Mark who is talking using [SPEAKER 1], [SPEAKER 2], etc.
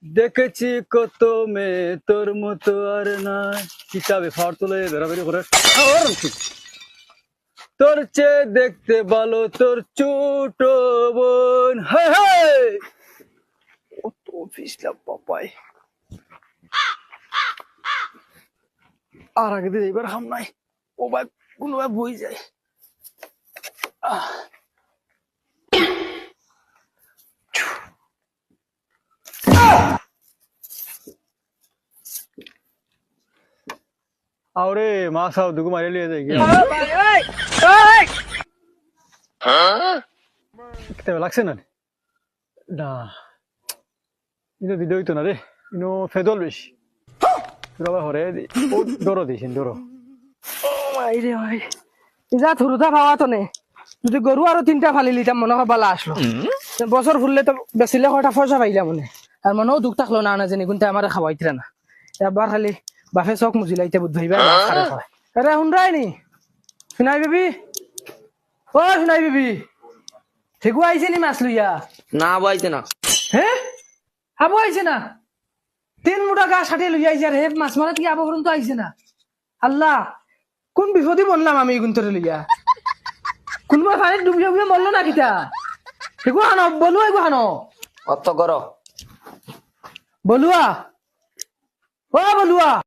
[SPEAKER 1] দেখেছি কত মেয়ে তোর মতো আর নাই কিতাবে ফাড় তুলে বেড়াবেড়ি করে তোর চেয়ে দেখতে ভালো তোর ছোট বোন হায় হায় কত পিছলা পাপাই আর আগে দিয়ে এবার হাম নাই ও ভাই কোনো ভাই বই যায় আরে মা সাউ দুগু মারি লিয়ে যায় কেতে লাগছে না না ইনো ভিডিও হইতো না রে ইনো ফেদল বেশি তোরা আবার হরে ও ডরো দিয়েছেন ডরো
[SPEAKER 2] মাই রে ভাই যা থুরুতা পাওয়া তো নে যদি গরু আরো 3টা ফালি লিতাম মনে হয় বালা আসলো বছর ফুললে তো বেচিলে কটা পয়সা পাইলা মনে আর মনেও দুঃখ থাকলো না না জানি কিন্তু আমার খাওয়াইতরা না একবার খালি বাফে চক মুজিলাইতে বুধ ভাইবা আরে শুনরাই নি শুনাই বেবি ও শুনাই বেবি ঠিকু আইছে নি মাছ লইয়া
[SPEAKER 3] না বইছে না
[SPEAKER 2] হে আবু আইছে না 3 মুঠা গা সাথে লইয়া আইছে আর হে মাছ মারা কি আবু পর্যন্ত আইছে না আল্লাহ কোন বিপদে বললাম আমি গুন্তরে লইয়া কোনবা পানি ডুবিয়ে ডুবিয়ে মরলো না কিতা ঠিকু হানো বলুয়া গো হানো
[SPEAKER 3] অত করো
[SPEAKER 2] বলুয়া ও বলুয়া